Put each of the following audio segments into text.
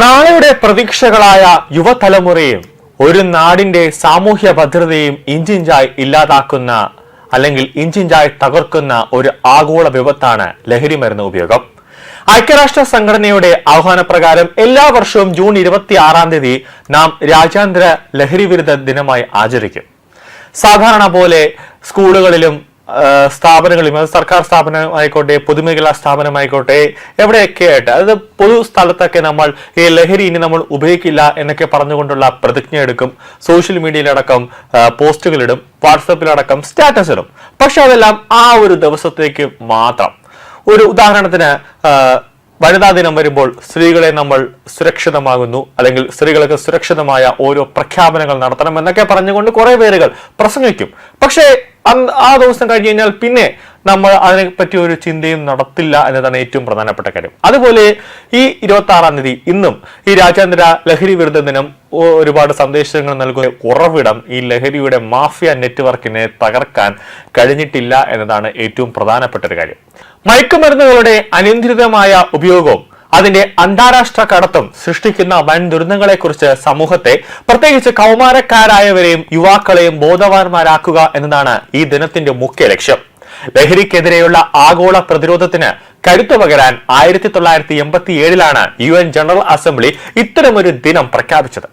നാളെയുടെ പ്രതീക്ഷകളായ യുവതലമുറയും ഒരു നാടിന്റെ സാമൂഹ്യ ഭദ്രതയും ഇഞ്ചിഞ്ചായി ഇല്ലാതാക്കുന്ന അല്ലെങ്കിൽ ഇഞ്ചിഞ്ചായി തകർക്കുന്ന ഒരു ആഗോള വിപത്താണ് ലഹരി മരുന്ന് ഉപയോഗം. ഐക്യരാഷ്ട്ര സംഘടനയുടെ ആഹ്വാനപ്രകാരം എല്ലാ വർഷവും ജൂൺ 26 നാം രാജ്യാന്തര ലഹരി വിരുദ്ധ ദിനമായി ആചരിക്കും. സാധാരണ പോലെ സ്കൂളുകളിലും സ്ഥാപനങ്ങളിലും, അത് സർക്കാർ സ്ഥാപനമായിക്കോട്ടെ, പൊതുമേഖലാ സ്ഥാപനമായിക്കോട്ടെ, എവിടെയൊക്കെ ആയിട്ട്, അതായത് പൊതു സ്ഥലത്തൊക്കെ നമ്മൾ ഈ ലഹരി ഇനി നമ്മൾ ഉപയോഗിക്കില്ല എന്നൊക്കെ പറഞ്ഞുകൊണ്ടുള്ള പ്രതിജ്ഞ എടുക്കും. സോഷ്യൽ മീഡിയയിലടക്കം പോസ്റ്റുകളിടും, വാട്സപ്പിലടക്കം സ്റ്റാറ്റസ് ഇടും. പക്ഷെ അതെല്ലാം ആ ഒരു ദിവസത്തേക്ക് മാത്രം. ഒരു ഉദാഹരണത്തിന് വനിതാ ദിനം വരുമ്പോൾ സ്ത്രീകളെ നമ്മൾ സുരക്ഷിതമാകുന്നു, അല്ലെങ്കിൽ സ്ത്രീകൾക്ക് സുരക്ഷിതമായ ഓരോ പ്രഖ്യാപനങ്ങൾ നടത്തണം എന്നൊക്കെ പറഞ്ഞുകൊണ്ട് കുറെ പേരുകൾ പ്രസംഗിക്കും. പക്ഷേ ആ ദിവസം കഴിഞ്ഞ് കഴിഞ്ഞാൽ പിന്നെ നമ്മൾ അതിനെപ്പറ്റി ഒരു ചിന്തയും നടത്തില്ല എന്നതാണ് ഏറ്റവും പ്രധാനപ്പെട്ട കാര്യം. അതുപോലെ ഈ 26 ഇന്നും ഈ രാജ്യാന്തര ലഹരി വിരുദ്ധ ദിനം ഒരുപാട് സന്ദേശങ്ങൾ നൽകുന്ന ഉറവിടം ഈ ലഹരിയുടെ മാഫിയ നെറ്റ്വർക്കിനെ തകർക്കാൻ കഴിഞ്ഞിട്ടില്ല എന്നതാണ് ഏറ്റവും പ്രധാനപ്പെട്ട ഒരു കാര്യം. മയക്കുമരുന്നുകളുടെ അനിയന്ത്രിതമായ ഉപയോഗവും അതിന്റെ അന്താരാഷ്ട്ര കടത്തും സൃഷ്ടിക്കുന്ന വൻ ദുരന്തങ്ങളെക്കുറിച്ച് സമൂഹത്തെ, പ്രത്യേകിച്ച് കൗമാരക്കാരായവരെയും യുവാക്കളെയും ബോധവാന്മാരാക്കുക എന്നതാണ് ഈ ദിനത്തിന്റെ മുഖ്യ ലക്ഷ്യം. ലഹരിക്കെതിരെയുള്ള ആഗോള പ്രതിരോധത്തിന് കരുത്തു പകരാൻ 1987 UN ജനറൽ അസംബ്ലി ഇത്തരമൊരു ദിനം പ്രഖ്യാപിച്ചത്.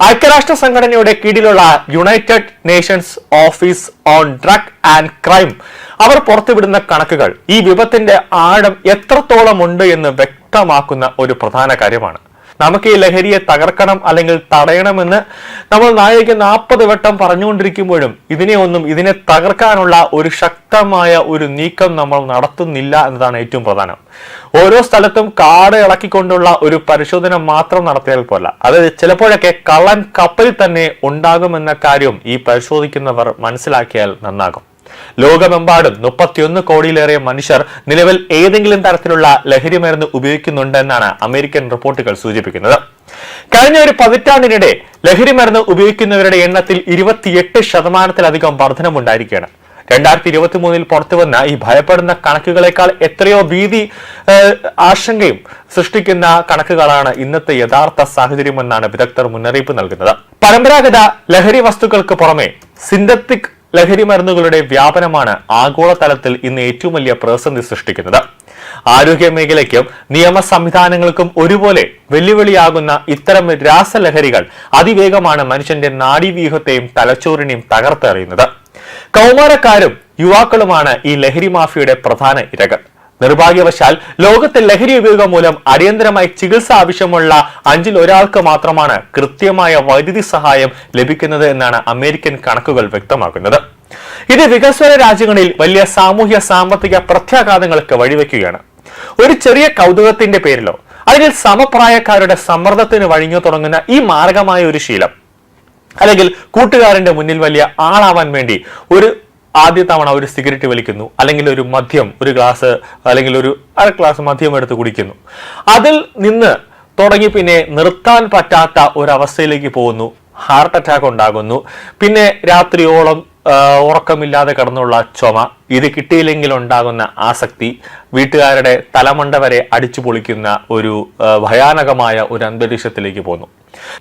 ഐക്യരാഷ്ട്ര സംഘടനയുടെ കീഴിലുള്ള United Nations Office on Drug and Crime അവർ പുറത്തുവിടുന്ന കണക്കുകൾ ഈ വിപത്തിന്റെ ആഴം എത്രത്തോളം ഉണ്ട് എന്ന് വ്യക്തമാക്കുന്ന ഒരു പ്രധാന കാര്യമാണ്. നമുക്ക് ഈ ലഹരിയെ തകർക്കണം അല്ലെങ്കിൽ തടയണമെന്ന് നമ്മൾ നാഴികയ്ക്ക് 40 വട്ടം പറഞ്ഞുകൊണ്ടിരിക്കുമ്പോഴും ഇതിനെ തകർക്കാനുള്ള ഒരു ശക്തമായ ഒരു നീക്കം നമ്മൾ നടത്തുന്നില്ല എന്നതാണ് ഏറ്റവും പ്രധാനം. ഓരോ സ്ഥലത്തും കാട് ഇളക്കിക്കൊണ്ടുള്ള ഒരു പരിശോധന മാത്രം നടത്തിയാൽ പോല, അത് ചിലപ്പോഴൊക്കെ കള്ളൻ കപ്പലിൽ തന്നെ ഉണ്ടാകുമെന്ന കാര്യം ഈ പരിശോധിക്കുന്നവർ മനസ്സിലാക്കിയാൽ നന്നാകും. ലോകമെമ്പാടും 31 കോടിയിലേറെ മനുഷ്യർ നിലവിൽ ഏതെങ്കിലും തരത്തിലുള്ള ലഹരി മരുന്ന് ഉപയോഗിക്കുന്നുണ്ടെന്നാണ് അമേരിക്കൻ റിപ്പോർട്ടുകൾ സൂചിപ്പിക്കുന്നത്. കഴിഞ്ഞ ഒരു പതിറ്റാണ്ടിനിടെ ലഹരി മരുന്ന് ഉപയോഗിക്കുന്നവരുടെ എണ്ണത്തിൽ 28% വർധനമുണ്ടായിരിക്കുകയാണ്. 2023 പുറത്തുവന്ന ഈ ഭയപ്പെടുന്ന കണക്കുകളെക്കാൾ എത്രയോ ഭീതി ആശങ്കയും സൃഷ്ടിക്കുന്ന കണക്കുകളാണ് ഇന്നത്തെ യഥാർത്ഥ സാഹചര്യമെന്നാണ് വിദഗ്ധർ മുന്നറിയിപ്പ് നൽകുന്നത്. പരമ്പരാഗത ലഹരി വസ്തുക്കൾക്ക് പുറമെ സിന്തറ്റിക് ലഹരി മരുന്നുകളുടെ വ്യാപനമാണ് ആഗോളതലത്തിൽ ഇന്ന് ഏറ്റവും വലിയ പ്രതിസന്ധി സൃഷ്ടിക്കുന്നത്. ആരോഗ്യ മേഖലയ്ക്കും നിയമ സംവിധാനങ്ങൾക്കും ഒരുപോലെ വെല്ലുവിളിയാകുന്ന ഇത്തരം രാസലഹരികൾ അതിവേഗമാണ് മനുഷ്യന്റെ നാഡീവ്യൂഹത്തെയും തലച്ചോറിനെയും തകർത്തെറിയുന്നത്. കൗമാരക്കാരും യുവാക്കളുമാണ് ഈ ലഹരി മാഫിയയുടെ പ്രധാന ഇരകൾ. നിർഭാഗ്യവശാൽ ലോകത്തെ ലഹരി ഉപയോഗം മൂലം അടിയന്തരമായി ചികിത്സ ആവശ്യമുള്ള 5-ൽ ഒരാൾക്ക് മാത്രമാണ് കൃത്യമായ വൈദ്യുതി സഹായം ലഭിക്കുന്നത് എന്നാണ് അമേരിക്കൻ കണക്കുകൾ വ്യക്തമാക്കുന്നത്. ഇത് വികസ്വര രാജ്യങ്ങളിൽ വലിയ സാമൂഹ്യ സാമ്പത്തിക പ്രത്യാഘാതങ്ങൾക്ക് വഴിവെക്കുകയാണ്. ഒരു ചെറിയ കൗതുകത്തിന്റെ പേരിലോ അല്ലെങ്കിൽ സമപ്രായക്കാരുടെ സമ്മർദ്ദത്തിന് വഴിഞ്ഞു തുടങ്ങുന്ന ഈ മാരകമായ ഒരു ശീലം, അല്ലെങ്കിൽ കൂട്ടുകാരന്റെ മുന്നിൽ വലിയ ആളാവാൻ വേണ്ടി ആദ്യ തവണ ഒരു സിഗരറ്റ് വലിക്കുന്നു, അല്ലെങ്കിൽ ഒരു മദ്യം, ഒരു ഗ്ലാസ് അല്ലെങ്കിൽ ഒരു അര ഗ്ലാസ് മദ്യം എടുത്ത് കുടിക്കുന്നു. അതിൽ നിന്ന് തുടങ്ങി പിന്നെ നിർത്താൻ പറ്റാത്ത ഒരവസ്ഥയിലേക്ക് പോകുന്നു. ഹാർട്ട് അറ്റാക്ക് ഉണ്ടാകുന്നു. പിന്നെ രാത്രിയോളം ഉറക്കമില്ലാതെ കിടന്നുള്ള ചുമ, ഇത് കിട്ടിയില്ലെങ്കിൽ ഉണ്ടാകുന്ന ആസക്തി, വീട്ടുകാരുടെ തലമണ്ട വരെ അടിച്ചു പൊളിക്കുന്ന ഒരു ഭയാനകമായ ഒരു അന്തരീക്ഷത്തിലേക്ക് പോകുന്നു.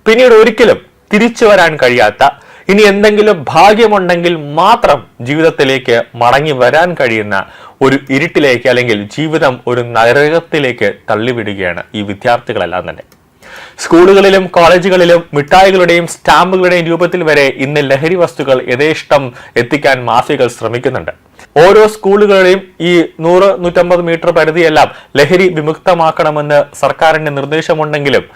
പിന്നീട് ഒരിക്കലും തിരിച്ചു വരാൻ കഴിയാത്ത, ഇനി എന്തെങ്കിലും ഭാഗ്യമുണ്ടെങ്കിൽ മാത്രം ജീവിതത്തിലേക്ക് മടങ്ങി വരാൻ കഴിയുന്ന ഒരു ഇരുട്ടിലേക്ക്, അല്ലെങ്കിൽ ജീവിതം ഒരു നരകത്തിലേക്ക് തള്ളിവിടുകയാണ് ഈ വിദ്യാർത്ഥികളെല്ലാം തന്നെ. സ്കൂളുകളിലും കോളേജുകളിലും മിഠായികളുടെയും സ്റ്റാമ്പുകളുടെയും രൂപത്തിൽ വരെ ഇന്ന് ലഹരി വസ്തുക്കൾ യഥേഷ്ടം എത്തിക്കാൻ മാഫിയകൾ ശ്രമിക്കുന്നുണ്ട്. ഓരോ സ്കൂളുകളെയും ഈ 100-150 മീറ്റർ പരിധിയെല്ലാം ലഹരി വിമുക്തമാക്കണമെന്ന് സർക്കാരിന്റെ നിർദ്ദേശമുണ്ടെങ്കിലും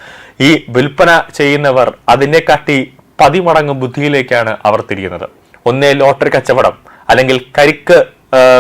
ഈ വിൽപ്പന ചെയ്യുന്നവർ അതിനെക്കാട്ടി 10 മടങ്ങ് ബുദ്ധിയിലേക്കാണ് അവർ തിരിയുന്നത്. ഒന്നേ ലോട്ടറി കച്ചവടം, അല്ലെങ്കിൽ കരിക്ക്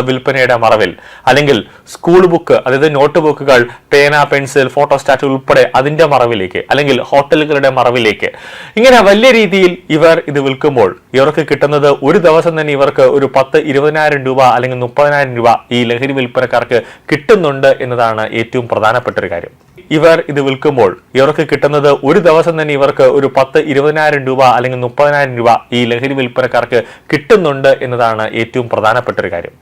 വിൽപ്പനയുടെ മറവിൽ, അല്ലെങ്കിൽ സ്കൂൾ ബുക്ക്, അതായത് നോട്ട് ബുക്കുകൾ, പേന, പെൻസിൽ, ഫോട്ടോസ്റ്റാറ്റ് ഉൾപ്പെടെ അതിന്റെ മറവിലേക്ക്, അല്ലെങ്കിൽ ഹോട്ടലുകളുടെ മറവിലേക്ക്, ഇങ്ങനെ വലിയ രീതിയിൽ ഇവർ ഇത് വിൽക്കുമ്പോൾ ഇവർക്ക് കിട്ടുന്നത് ഒരു ദിവസം തന്നെ ഇവർക്ക് ഒരു 10-20,000 രൂപ അല്ലെങ്കിൽ 30,000 രൂപ ഈ ലഹരി വിൽപ്പനക്കാർക്ക് കിട്ടുന്നുണ്ട് എന്നതാണ് ഏറ്റവും പ്രധാനപ്പെട്ട ഒരു കാര്യം. ഇവർ ഇത് വിൽക്കുമ്പോൾ ഇവർക്ക് കിട്ടുന്നത് ഒരു ദിവസം തന്നെ ഇവർക്ക് ഒരു 10-20,000 രൂപ അല്ലെങ്കിൽ 30,000 രൂപ ഈ ലഹരി വിൽപ്പനക്കാർക്ക് കിട്ടുന്നുണ്ട് എന്നതാണ് ഏറ്റവും പ്രധാനപ്പെട്ട ഒരു കാര്യം.